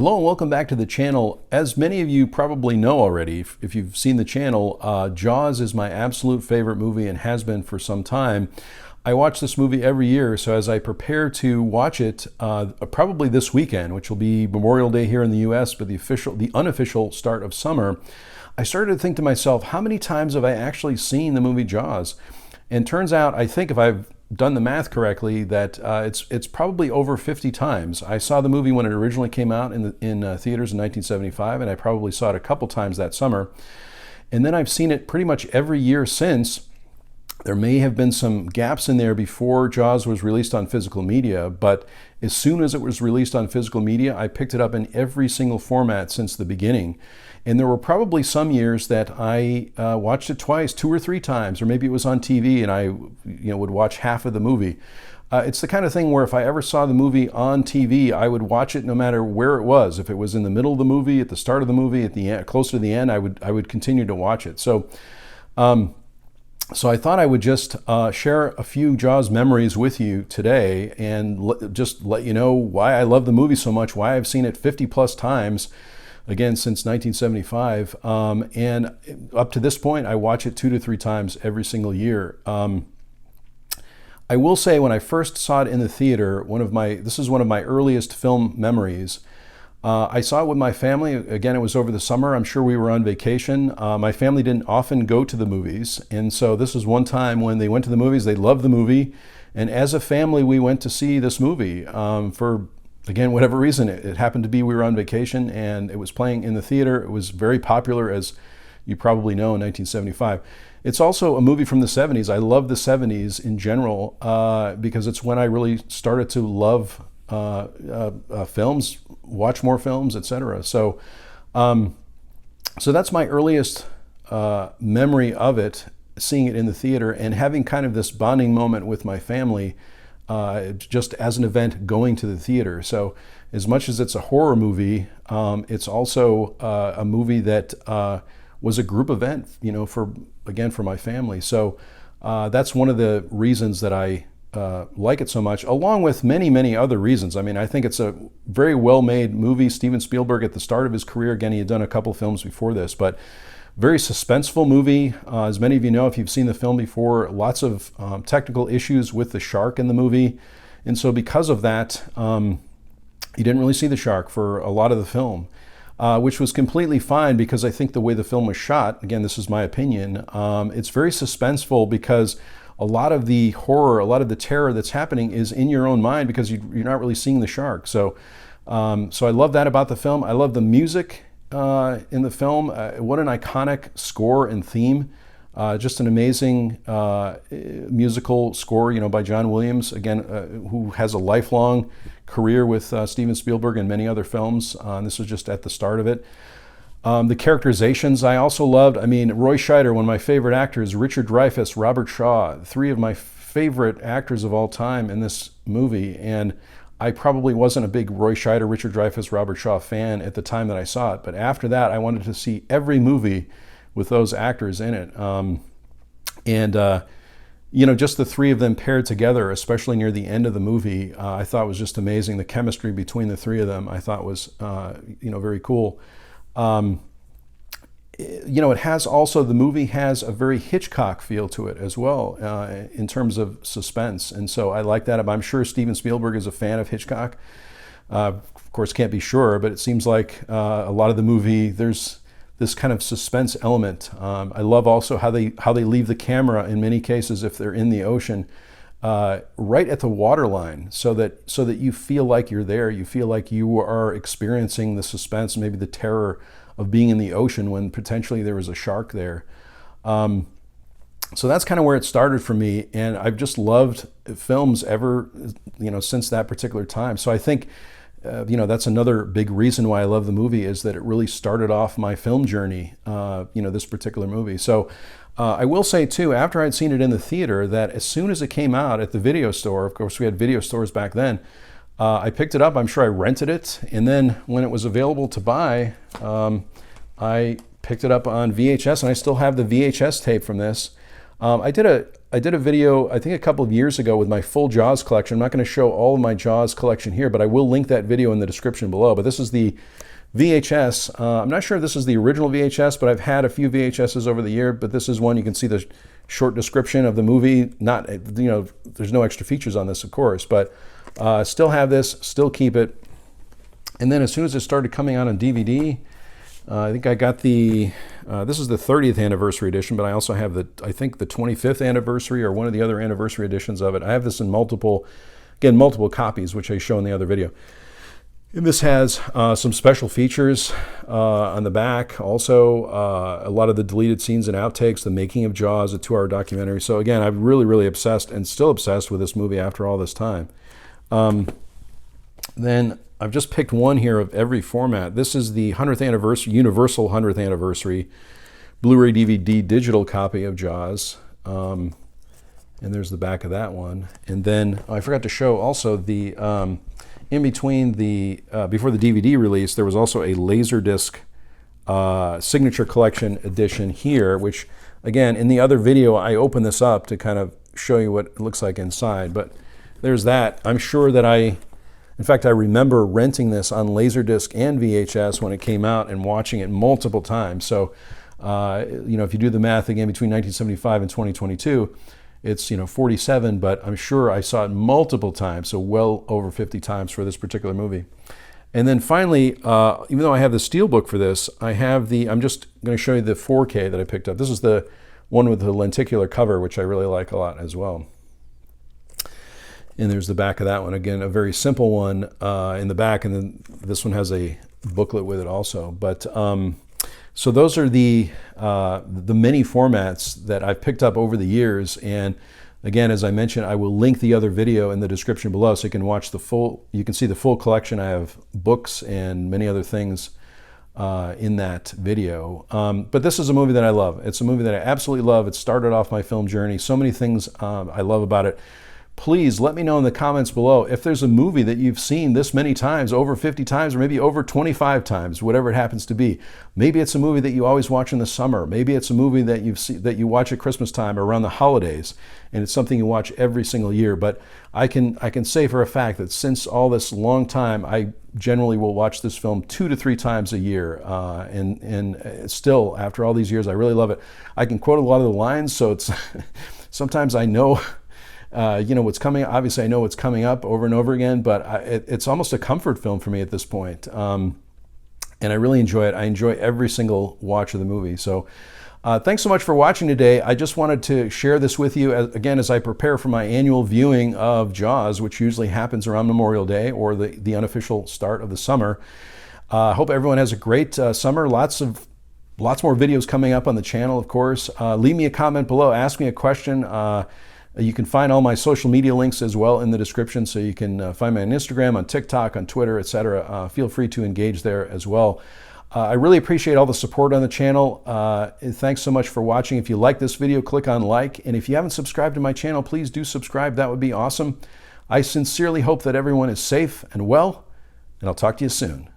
Hello and welcome back to the channel. As many of you probably know already, if you've seen the channel, Jaws is my absolute favorite movie and has been for some time. I watch this movie every year, so as I prepare to watch it, probably this weekend, which will be Memorial Day here in the US, but the unofficial start of summer, I started to think to myself, how many times have I actually seen the movie Jaws? And turns out, I think if I've done the math correctly, that it's probably over 50 times. I saw the movie when it originally came out in theaters in 1975, and I probably saw it a couple times that summer. And then I've seen it pretty much every year since. There may have been some gaps in there before Jaws was released on physical media, but as soon as it was released on physical media, I picked it up in every single format since the beginning. And there were probably some years that I watched it twice, 2 or 3 times, or maybe it was on TV and I would watch half of the movie. It's the kind of thing where if I ever saw the movie on TV, I would watch it no matter where it was. If it was in the middle of the movie, at the start of the movie, at the end, close to the end, I would continue to watch it. So I thought I would just share a few Jaws memories with you today and just let you know why I love the movie so much, why I've seen it 50 plus times, again, since 1975. And up to this point, I watch it 2 to 3 times every single year. I will say when I first saw it in the theater, this is one of my earliest film memories. I saw it with my family. Again, it was over the summer. I'm sure we were on vacation. My family didn't often go to the movies. And so this was one time when they went to the movies, they loved the movie. And as a family, we went to see this movie for, again, whatever reason. It happened to be we were on vacation and it was playing in the theater. It was very popular, as you probably know, in 1975. It's also a movie from the 70s. I love the 70s in general because it's when I really started to love films, watch more films, etc. So that's my earliest memory of it, seeing it in the theater and having kind of this bonding moment with my family, just as an event going to the theater. So as much as it's a horror movie, it's also a movie that was a group event, for my family. So that's one of the reasons that I like it so much, along with many, many other reasons. I mean, I think it's a very well-made movie. Steven Spielberg, at the start of his career, again, he had done a couple films before this, but very suspenseful movie. As many of you know, if you've seen the film before, lots of technical issues with the shark in the movie. And so because of that, you didn't really see the shark for a lot of the film, which was completely fine because I think the way the film was shot, again, this is my opinion, it's very suspenseful because a lot of the horror, a lot of the terror that's happening is in your own mind because you're not really seeing the shark. So I love that about the film. I love the music in the film. What an iconic score and theme. Just an amazing musical score, by John Williams, again, who has a lifelong career with Steven Spielberg and many other films. This was just at the start of it. The characterizations I also loved. I mean, Roy Scheider, one of my favorite actors, Richard Dreyfuss, Robert Shaw, 3 of my favorite actors of all time in this movie. And I probably wasn't a big Roy Scheider, Richard Dreyfuss, Robert Shaw fan at the time that I saw it. But after that, I wanted to see every movie with those actors in it. Just the 3 of them paired together, especially near the end of the movie, I thought was just amazing. The chemistry between the 3 of them, I thought was, very cool. The movie has a very Hitchcock feel to it as well, in terms of suspense. And so I like that. I'm sure Steven Spielberg is a fan of Hitchcock. Of course, can't be sure, but it seems like a lot of the movie, there's this kind of suspense element. I love also how they leave the camera in many cases, if they're in the ocean, right at the waterline, so that you feel like you're there. You feel like you are experiencing the suspense, maybe the terror of being in the ocean when potentially there was a shark there. So that's kind of where it started for me, and I've just loved films ever, since that particular time. So I think, that's another big reason why I love the movie, is that it really started off my film journey, this particular movie. So I will say too, after I'd seen it in the theater, that as soon as it came out at the video store, of course we had video stores back then, I picked it up. I'm sure I rented it, and then when it was available to buy, I picked it up on VHS, and I still have the VHS tape from this. I did I did a video, I think a couple of years ago, with my full Jaws collection. I'm not going to show all of my Jaws collection here, but I will link that video in the description below. But this is the VHS. I'm not sure if this is the original VHS, but I've had a few VHSs over the year. But this is one. You can see the short description of the movie. Not, you know, there's no extra features on this, of course, but still have this, still keep it. And then as soon as it started coming out on DVD, I think I got the, this is the 30th anniversary edition, but I also have I think the 25th anniversary or one of the other anniversary editions of it. I have this in multiple copies, which I show in the other video. And this has some special features on the back. Also, a lot of the deleted scenes and outtakes, the making of Jaws, a 2-hour documentary. So again, I'm really, really obsessed and still obsessed with this movie after all this time. Then I've just picked one here of every format. This is the 100th anniversary, Universal 100th anniversary Blu-ray DVD digital copy of Jaws. And there's the back of that one. And then I forgot to show also the, in between the, before the DVD release, there was also a Laserdisc signature collection edition here, which again, in the other video, I opened this up to kind of show you what it looks like inside. But there's that. I'm sure that in fact, I remember renting this on Laserdisc and VHS when it came out and watching it multiple times. So, you know, if you do the math again between 1975 and 2022, it's, you know, 47, but I'm sure I saw it multiple times, so well over 50 times for this particular movie. And then finally, even though I have the steelbook for this, I have I'm just going to show you the 4K that I picked up. This is the one with the lenticular cover, which I really like a lot as well. And there's the back of that one. Again, a very simple one in the back, and then this one has a booklet with it also. But so those are the many formats that I've picked up over the years. And again, as I mentioned, I will link the other video in the description below, so you can watch you can see the full collection. I have books and many other things in that video. But this is a movie that I love. It's a movie that I absolutely love. It started off my film journey. So many things I love about it. Please let me know in the comments below if there's a movie that you've seen this many times, over 50 times, or maybe over 25 times, whatever it happens to be. Maybe it's a movie that you always watch in the summer. Maybe it's a movie that you watch at Christmas time or around the holidays, and it's something you watch every single year. But I can say for a fact that since all this long time, I generally will watch this film 2 to 3 times a year, and still, after all these years, I really love it. I can quote a lot of the lines, so it's sometimes I know you know what's coming. Obviously, I know what's coming up over and over again, but it's almost a comfort film for me at this point. And I really enjoy it. I enjoy every single watch of the movie. So thanks so much for watching today. I just wanted to share this with you, again, as I prepare for my annual viewing of Jaws, which usually happens around Memorial Day or the unofficial start of the summer. I hope everyone has a great summer. Lots more videos coming up on the channel, of course. Leave me a comment below. Ask me a question. You can find all my social media links as well in the description, so you can find me on Instagram, on TikTok, on Twitter, etc. Feel free to engage there as well. I really appreciate all the support on the channel. Thanks so much for watching. If you like this video, click on like. And if you haven't subscribed to my channel, please do subscribe. That would be awesome. I sincerely hope that everyone is safe and well, and I'll talk to you soon.